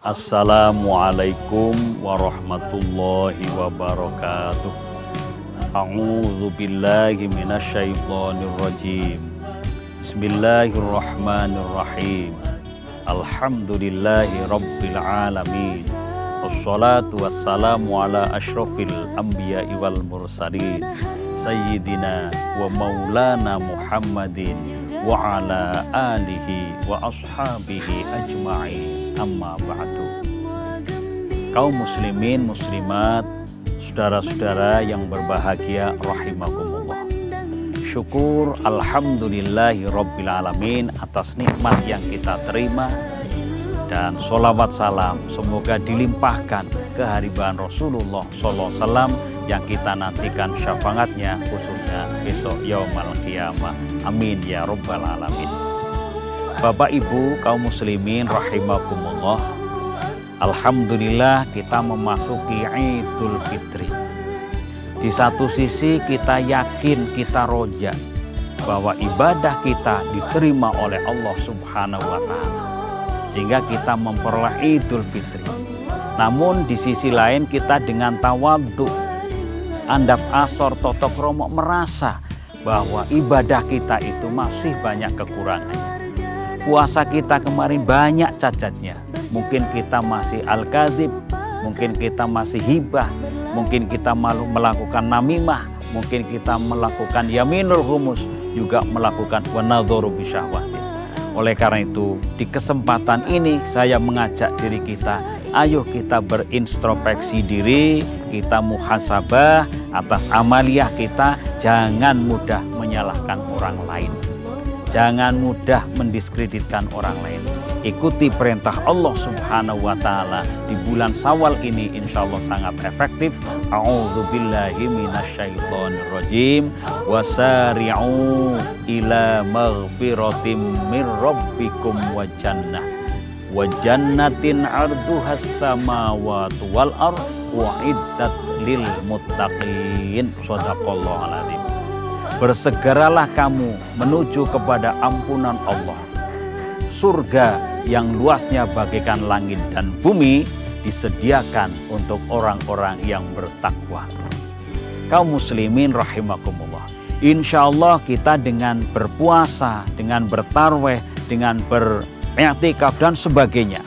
Assalamualaikum warahmatullahi wabarakatuh. A'udzu billahi minasyaitonir rajim. Bismillahirrahmanirrahim. Alhamdulillahi rabbil alamin. Wassalatu wassalamu ala asyrafil anbiya'i wal mursalin sayyidina wa maulana Muhammadin wa ala alihi wa ashabihi ajma'in, amma ba'du. Kaum muslimin muslimat, saudara-saudara yang berbahagia rahimakumullah. Syukur alhamdulillahi rabbil alamin atas nikmat yang kita terima, dan sholawat salam semoga dilimpahkan kehadiran Rasulullah sallallahu alaihi wasallam yang kita nantikan syafaatnya khususnya besok yaumal qiyamah. Amin ya rabbal alamin. Bapak Ibu kaum muslimin rahimakumullah, alhamdulillah kita memasuki Idul Fitri. Di satu sisi kita yakin, kita roja bahwa ibadah kita diterima oleh Allah Subhanahu wa taala, sehingga kita memperoleh Idul Fitri. Namun di sisi lain kita dengan tawadhu, andap asor totok romo, merasa bahwa ibadah kita itu masih banyak kekurangannya. Puasa kita kemarin banyak cacatnya. Mungkin kita masih al-kadzib, mungkin kita masih hibah, mungkin kita malu melakukan namimah, mungkin kita melakukan yaminul humus, juga melakukan wanadzoru bisyahwati. Oleh karena itu, di kesempatan ini saya mengajak diri kita, ayo kita berintrospeksi diri, kita muhasabah atas amaliyah kita, jangan mudah menyalahkan orang lain. Jangan mudah mendiskreditkan orang lain. Ikuti perintah Allah Subhanahu wa taala di bulan Syawal ini, insya Allah sangat efektif. A'udzubillahi minasyaitonirrajim. Wasari'u ila maghfiratim mir rabbikum wa jannah. Wa jannatin 'arduhas samawati wal ardh wa'iddat lil muttaqin. Shadaqallahul adzim. Bersegeralah kamu menuju kepada ampunan Allah. Surga yang luasnya bagaikan langit dan bumi disediakan untuk orang-orang yang bertakwa. Kaum muslimin rahimakumullah, insya Allah kita dengan berpuasa, dengan bertarweh, dengan beriktikaf dan sebagainya,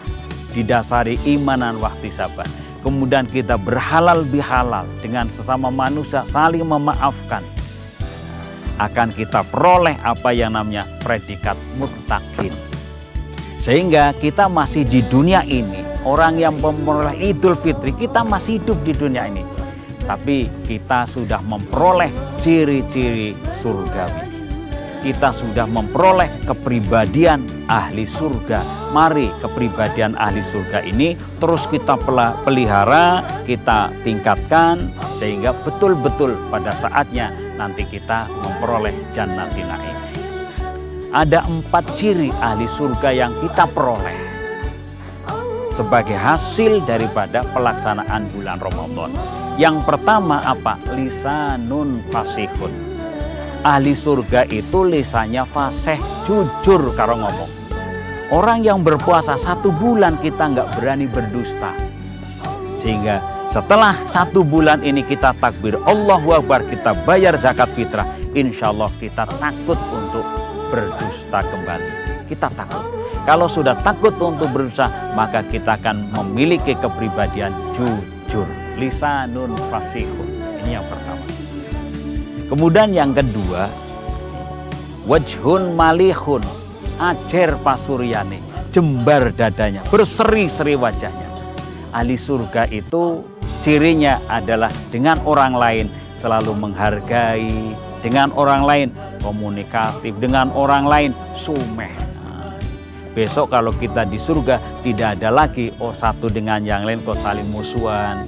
didasari imanan wahtisaban, kemudian kita berhalal bihalal dengan sesama manusia, saling memaafkan, akan kita peroleh apa yang namanya predikat muttaqin. Sehingga kita masih di dunia ini, orang yang memperoleh Idul Fitri, kita masih hidup di dunia ini, tapi kita sudah memperoleh ciri-ciri surgawi. Kita sudah memperoleh kepribadian ahli surga. Mari kepribadian ahli surga ini terus kita pelihara, kita tingkatkan, sehingga betul-betul pada saatnya nanti kita memperoleh jannatin na'im. Ada 4 ciri ahli surga yang kita peroleh sebagai hasil daripada pelaksanaan bulan Ramadan. Yang pertama apa? Lisanun fasihun. Ahli surga itu lisannya fasih, jujur karo ngomong. Orang yang berpuasa 1 bulan kita nggak berani berdusta. Sehingga setelah 1 bulan ini kita takbir Allahu Akbar, kita bayar zakat fitrah, insya Allah kita takut untuk berdusta kembali. Kita takut. Kalau sudah takut untuk berdusta, maka kita akan memiliki kepribadian jujur. Lisanun fasihun. Ini yang pertama. Kemudian yang kedua, wajhun malihun. Ajer pasuryane, jembar dadanya, berseri-seri wajahnya. Ahli surga itu cirinya adalah dengan orang lain selalu menghargai, dengan orang lain komunikatif, dengan orang lain sumeh. Besok kalau kita di surga tidak ada lagi satu dengan yang lain kok saling musuhan,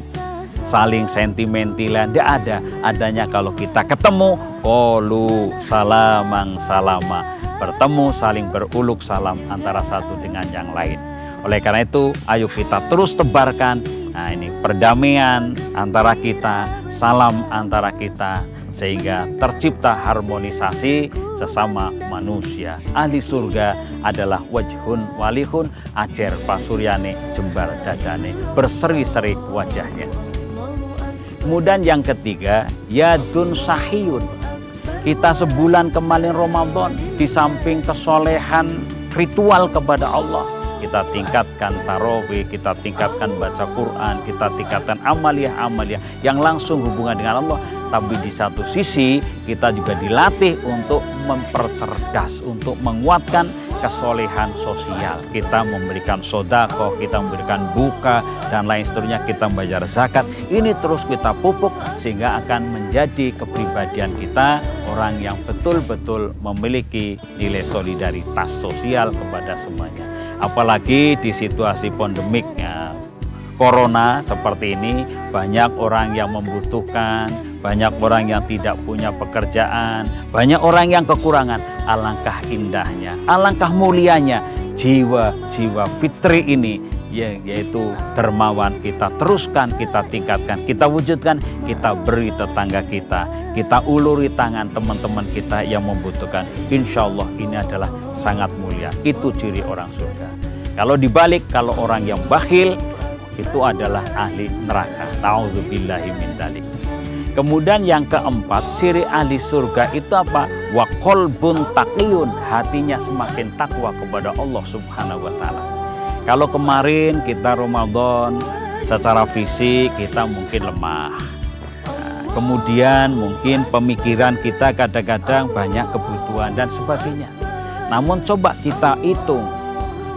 saling sentimentilan, tidak ada. Adanya kalau kita ketemu, qalu salamang salama, bertemu saling beruluk salam antara satu dengan yang lain. Oleh karena itu, ayo kita terus tebarkan, nah ini perdamaian antara kita, salam antara kita, sehingga tercipta harmonisasi, sesama manusia. Ahli surga adalah wajhun walihun, ajer pasuryane, jembar dadane, berseri-seri wajahnya. Kemudian yang ketiga, yadun sahiyun. Kita sebulan kemarin Ramadan, di samping kesolehan ritual kepada Allah, kita tingkatkan tarawih, kita tingkatkan baca Quran, kita tingkatkan amaliyah-amaliyah yang langsung hubungan dengan Allah. Tapi di satu sisi kita juga dilatih untuk mempercerdas, untuk menguatkan kesolehan sosial. Kita memberikan sedekah, kita memberikan buka dan lain seterusnya, kita membayar zakat. Ini terus kita pupuk sehingga akan menjadi kepribadian kita orang yang betul-betul memiliki nilai solidaritas sosial kepada semuanya. Apalagi di situasi pandemiknya corona seperti ini, banyak orang yang membutuhkan, banyak orang yang tidak punya pekerjaan, banyak orang yang kekurangan. Alangkah indahnya, alangkah mulianya jiwa-jiwa fitri ini, yaitu dermawan, kita teruskan, kita tingkatkan, kita wujudkan, kita beri tetangga kita uluri tangan teman-teman kita yang membutuhkan. Insya Allah ini adalah sangat mulia. Itu ciri orang surga. Kalau dibalik, kalau orang yang bakhil, itu adalah ahli neraka. Ta'udzubillahi min dzalik. Kemudian yang keempat, ciri ahli surga itu apa? Wa qalbun taqiyun, hatinya semakin takwa kepada Allah Subhanahu wa taala. Kalau kemarin kita Ramadan secara fisik kita mungkin lemah. Kemudian mungkin pemikiran kita kadang-kadang banyak kebutuhan dan sebagainya. Namun coba kita hitung,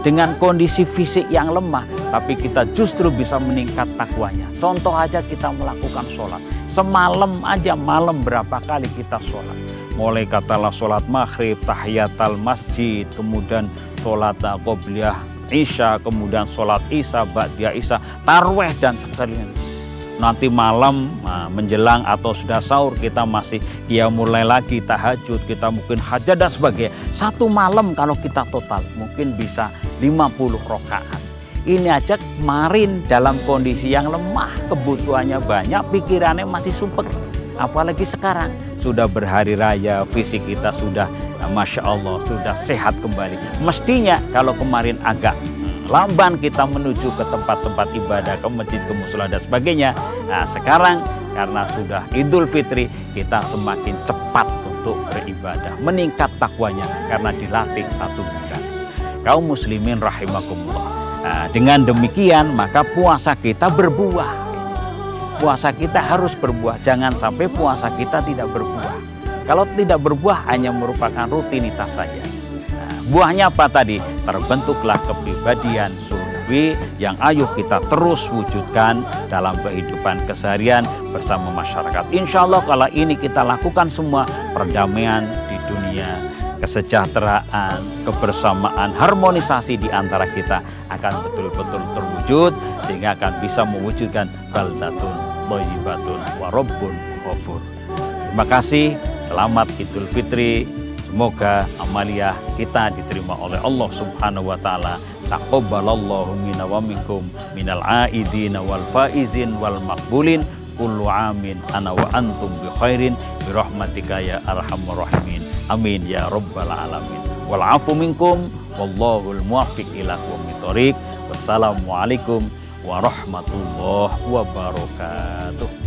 dengan kondisi fisik yang lemah, tapi kita justru bisa meningkat takwanya. Contoh aja kita melakukan sholat. Semalam aja, malam berapa kali kita sholat. Mulai katalah sholat maghrib, tahiyatul masjid, kemudian sholat qobliyah isya, kemudian sholat isya, ba'diyah isya, tarweh dan sekalian. Nanti malam menjelang atau sudah sahur kita masih mulai lagi tahajud, kita mungkin hajat dan sebagainya. Satu malam kalau kita total mungkin bisa 50 rakaat. Ini aja kemarin dalam kondisi yang lemah, kebutuhannya banyak, pikirannya masih sumpek. Apalagi sekarang sudah berhari raya, fisik kita sudah Masya Allah sudah sehat kembali. Mestinya kalau kemarin agak lamban kita menuju ke tempat-tempat ibadah, ke masjid, ke musola dan sebagainya. Nah sekarang karena sudah Idul Fitri, kita semakin cepat untuk beribadah, meningkat takwanya karena dilatih satu bulan. Kaum muslimin rahimakumullah. Nah, dengan demikian maka puasa kita berbuah. Puasa kita harus berbuah, jangan sampai puasa kita tidak berbuah. Kalau tidak berbuah hanya merupakan rutinitas saja. Buahnya apa tadi? Terbentuklah kepribadian surgawi yang ayo kita terus wujudkan dalam kehidupan keseharian bersama masyarakat. Insya Allah kalau ini kita lakukan semua, perdamaian di dunia, kesejahteraan, kebersamaan, harmonisasi di antara kita akan betul-betul terwujud sehingga akan bisa mewujudkan baldatun thayyibatun wa rabbun ghafur. Terima kasih, selamat Idul Fitri. Semoga amaliyah kita diterima oleh Allah Subhanahu wa taala. Taqabbalallahu minna wa minkum minal aidina wal faizin wal maqbulin. Kullu amin ana wa antum bi khairin bi rahmatika ya arhamar rahimin. Amin ya rabbal alamin. Wal afu minkum wallahul muwaffiq ila aqwamit thoriq. Wassalamualaikum warahmatullahi wabarakatuh.